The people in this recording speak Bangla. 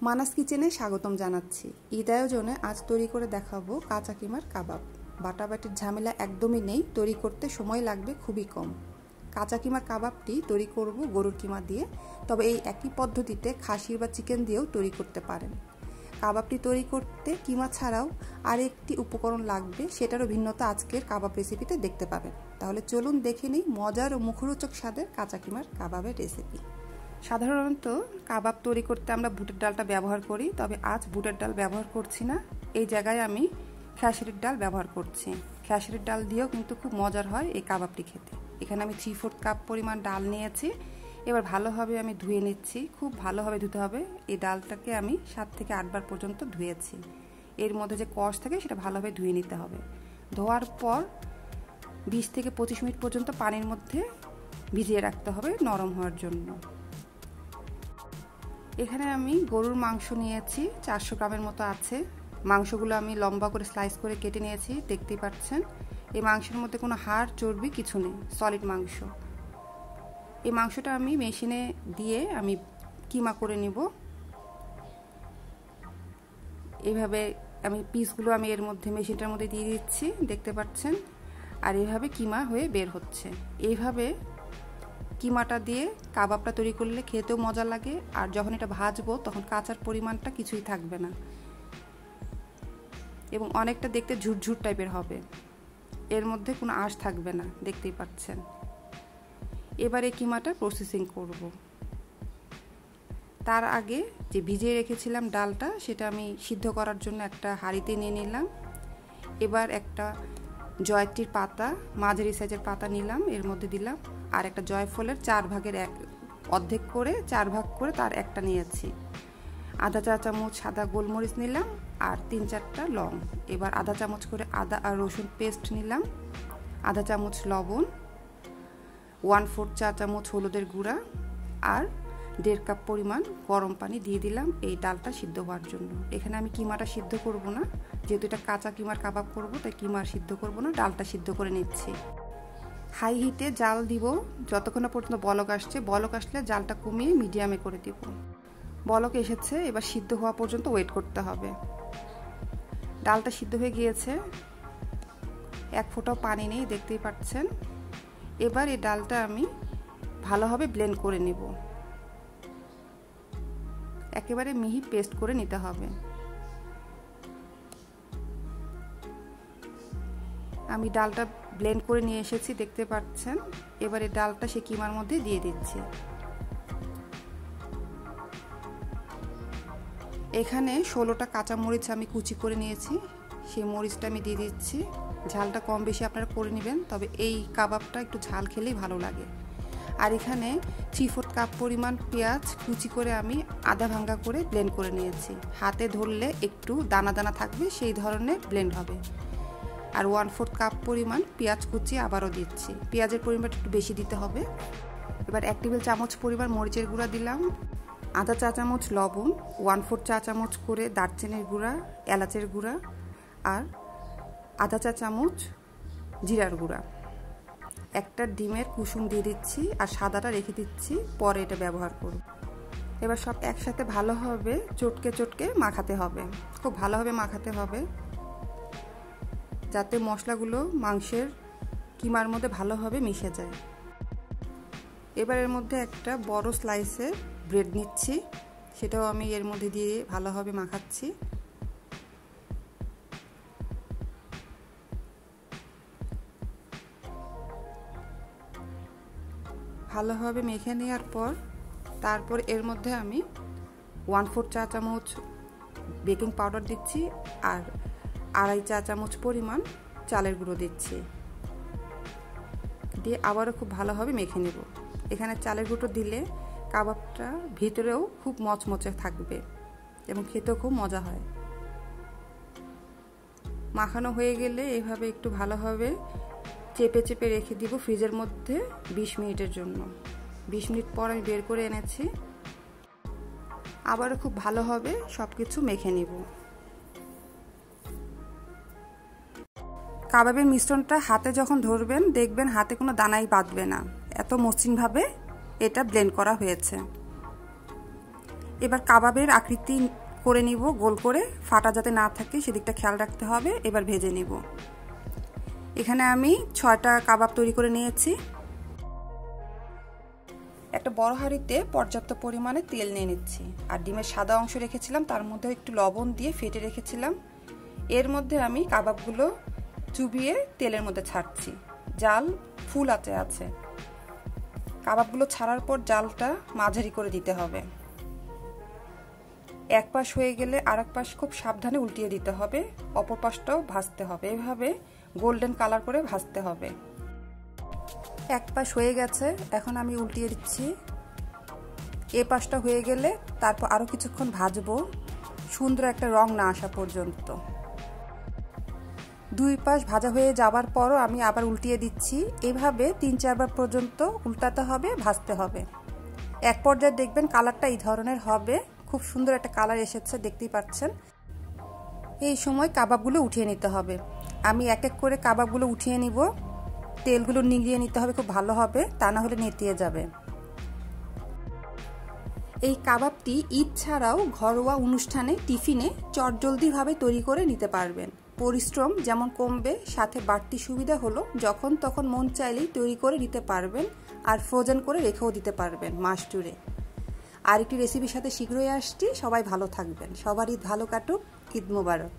মানাস কিচেনে স্বাগতম জানাচ্ছি। ঈদ আয়োজনে আজ তৈরি করে দেখাবো কাঁচা কিমার কাবাব। বাটাবাটির ঝামেলা একদমই নেই, তৈরি করতে সময় লাগবে খুবই কম। কাঁচা কিমার কাবাবটি তৈরি করব গরুর কিমা দিয়ে, তবে এই একই পদ্ধতিতে খাসির বা চিকেন দিয়েও তৈরি করতে পারেন। কাবাবটি তৈরি করতে কিমা ছাড়াও আরেকটি উপকরণ লাগবে, সেটারও ভিন্নতা আজকের কাবাব রেসিপিতে দেখতে পাবেন। তাহলে চলুন দেখে নিই মজার ও মুখরোচক স্বাদের কাঁচা কিমার কাবাবের রেসিপি। সাধারণত কাবাব তৈরি করতে আমরা বুটের ডালটা ব্যবহার করি, তবে আজ বুটের ডাল ব্যবহার করছি না। এই জায়গায় আমি খেসারির ডাল ব্যবহার করছি। খেসারির ডাল দিয়েও কিন্তু খুব মজার হয় এই কাবাবটি খেতে। এখানে আমি 3/4 কাপ পরিমাণ ডাল নিয়েছি। এবার ভালোভাবে আমি ধুয়ে নিচ্ছি, খুব ভালোভাবে ধুতে হবে। এই ডালটাকে আমি 7 থেকে 8 বার পর্যন্ত ধুয়েছি। এর মধ্যে যে কষ থাকে সেটা ভালোভাবে ধুয়ে নিতে হবে। ধোয়ার পর 20 থেকে 25 মিনিট পর্যন্ত পানির মধ্যে ভিজিয়ে রাখতে হবে নরম হওয়ার জন্য। এখানে আমি গরুর মাংস নিয়েছি, 400 গ্রামের মতো আছে। মাংসগুলো আমি লম্বা করে স্লাইস করে কেটে নিয়েছি, দেখতেই পাচ্ছেন। এই মাংসের মধ্যে কোনো হাড় চর্বি কিছু নেই, সলিড মাংস। এই মাংসটা আমি মেশিনে দিয়ে আমি কিমা করে নিব। এইভাবে আমি পিসগুলো আমি এর মধ্যে মেশিনটার মধ্যে দিয়ে দিচ্ছি, দেখতে পাচ্ছেন। আর এইভাবে কিমা হয়ে বের হচ্ছে। এইভাবে কিমাটা দিয়ে কাবাবটা তৈরি করলে খেতেও মজা লাগে, আর যখন এটা ভাজবো তখন কাঁচার পরিমাণটা কিছুই থাকবে না এবং অনেকটা দেখতে ঝুরঝুর টাইপের হবে। এর মধ্যে কোনো আঁশ থাকবে না, দেখতেই পাচ্ছেন। এবার এই কিমাটা প্রসেসিং করব। তার আগে যে ভিজিয়ে রেখেছিলাম ডালটা, সেটা আমি সিদ্ধ করার জন্য একটা হাঁড়িতে নিয়ে নিলাম। এবার একটা জয়ত্রীর পাতা, মাঝারি সাইজের পাতা নিলাম, এর মধ্যে দিলাম। আর একটা জয়ফলের 4 ভাগের অর্ধেক করে 4 ভাগ করে তার একটা নিয়েছি। আধা চা চামচ সাদা গোলমরিচ নিলাম আর 3-4টা লং। এবার আধা চামচ করে আদা আর রসুন পেস্ট নিলাম, আধা চামচ লবণ, 1/4 চা চামচ হলুদের গুঁড়া আর 1.5 কাপ পরিমাণ গরম পানি দিয়ে দিলাম এই ডালটা সিদ্ধ হওয়ার জন্য। এখানে আমি কিমাটা সিদ্ধ করব না, যেহেতু এটা কাঁচা কিমার কাবাব করব, তাই কিমার সিদ্ধ করব না, ডালটা সিদ্ধ করে নিচ্ছি। হাই হিটে জাল দিব যতক্ষণ না পর্যন্ত বলক আসছে। বলক আসলে জালটা কমিয়ে মিডিয়ামে করে দিব। বলক এসেছে, এবার সিদ্ধ হওয়া পর্যন্ত ওয়েট করতে হবে। ডালটা সিদ্ধ হয়ে গিয়েছে, 1 ফোঁটাও পানি নেই, দেখতেই পাচ্ছেন। এবার এই ডালটা আমি ভালোভাবে ব্লেন্ড করে নেব, একেবারে মিহি পেস্ট করে নিতে হবে। আমি ডালটা ব্লেন্ড করে নিয়ে এসেছি, দেখতে পাচ্ছেন। এবার এই ডালটা সে কিমার মধ্যে দিয়ে দিচ্ছি। এখানে 16টা কাঁচা মরিচ আমি কুচি করে নিয়েছি, সেই মরিচটা আমি দিয়ে দিচ্ছি। ঝালটা কম বেশি আপনারা করে নেবেন, তবে এই কাবাবটা একটু ঝাল খেলেই ভালো লাগে। আর এখানে 3/4 কাপ পরিমাণ পেঁয়াজ কুচি করে আমি আধা ভাঙ্গা করে ব্লেন্ড করে নিয়েছি। হাতে ধরলে একটু দানা দানা থাকবে, সেই ধরনের ব্লেন্ড হবে। আর 1/4 কাপ পরিমাণ পেঁয়াজ কুচি আবারও দিচ্ছি। পেঁয়াজের পরিমাণটা একটু বেশি দিতে হবে। এবার 1 টেবিল চামচ পরিমাণ মরিচের গুঁড়া দিলাম, আধা চা চামচ লবণ, 1/4 চা চামচ করে দারচিনির গুঁড়া, এলাচের গুঁড়া আর আধা চা চামচ জিরার গুঁড়া। একটা ডিমের কুসুম দিয়ে দিচ্ছি আর সাদাটা রেখে দিচ্ছি, পরে এটা ব্যবহার করব। এবার সব একসাথে ভালোভাবে চটকে চটকে মাখাতে হবে, খুব ভালোভাবে মাখাতে হবে যাতে মশলাগুলো মাংসের কিমার মধ্যে ভালোভাবে মিশে যায়। এবার এর মধ্যে একটা বড় স্লাইসের ব্রেড নিচ্ছি, সেটাও আমি এর মধ্যে দিয়ে ভালোভাবে মাখাচ্ছি। ভালোভাবে মেখে নেওয়ার পর তারপর এর মধ্যে আমি 1/4 চা চামচ বেকিং পাউডার দিচ্ছি আর 2.5 চা চামচ পরিমাণ চালের গুঁড়ো দিচ্ছি, দিয়ে আবারও খুব ভালোভাবে মেখে নেব। এখানে চালের গুঁড়ো দিলে কাবাবটা ভিতরেও খুব মচমচে থাকবে এবং খেতেও খুব মজা হয়। মাখানো হয়ে গেলে এভাবে একটু ভালোভাবে চেপে চেপে রেখে দিব ফ্রিজের মধ্যে 20 মিনিটের জন্য। 20 মিনিট পর আমি বের করে এনেছি, আবারও খুব ভালোভাবে সব কিছু মেখে নিব। কাবাবের মিশ্রণটা হাতে যখন ধরবেন দেখবেন হাতে কোনো দানাই বাঁধবে না, এত মসৃণভাবে এটা ব্লেন্ড করা হয়েছে। এবার কাবাবের আকৃতি করে নিব গোল করে, ফাটা যাতে না থাকে সেদিকটা খেয়াল রাখতে হবে। এবার ভেজে নিব। এখানে আমি 6টা কাবাব তৈরি করে নিয়েছি। একটা বড় হাঁড়িতে পর্যাপ্ত পরিমাণে তেল নিয়ে নিচ্ছি। আর ডিমের সাদা অংশ রেখেছিলাম, তার মধ্যে একটু লবণ দিয়ে ফেটে রেখেছিলাম। এর মধ্যে আমি কাবাবগুলো চুবিয়ে তেলের মধ্যে ছাড়ছি। জাল ফুল আঁচে আছে। কাবাবগুলো ছাড়ার পর জালটা মাঝারি করে দিতে হবে। এক পাশ হয়ে গেলে আরেক পাশ খুব সাবধানে উল্টিয়ে দিতে হবে, অপর পাশটাও ভাজতে হবে। এভাবে গোল্ডেন কালার করে ভাজতে হবে। এক পাশ হয়ে গেছে, এখন আমি উল্টিয়ে দিচ্ছি। এ পাশটা হয়ে গেলে তারপর আরও কিছুক্ষণ ভাজবো, সুন্দর একটা রং না আসা পর্যন্ত। দুই পাশ ভাজা হয়ে যাবার পরও আমি আবার উল্টিয়ে দিচ্ছি। এভাবে 3-4 বার পর্যন্ত উল্টাতে হবে, ভাজতে হবে। এক পর্যায়ে দেখবেন কালারটা এই ধরনের হবে। খুব সুন্দর একটা কালার এসেছে, দেখতেই পাচ্ছেন। এই সময় কাবাবগুলো উঠিয়ে নিতে হবে। আমি এক এক করে কাবাবগুলো উঠিয়ে নিব। তেলগুলো নিগড়িয়ে নিতে হবে খুব ভালো হবে, তা না হলে নেতিয়ে যাবে। এই কাবাবটি ঈদ ছাড়াও ঘরোয়া অনুষ্ঠানে টিফিনে চটজলদিভাবে তৈরি করে নিতে পারবেন। পরিশ্রম যেমন কমবে, সাথে বাড়তি সুবিধা হলো যখন তখন মন চাইলেই তৈরি করে নিতে পারবেন, আর ফ্রোজেন করে রেখেও দিতে পারবেন মাস জুড়ে। আরেকটি রেসিপির সাথে শীঘ্রই আসছি। সবাই ভালো থাকবেন। সবার ঈদ ভালো কাটুক। ঈদ মোবারক।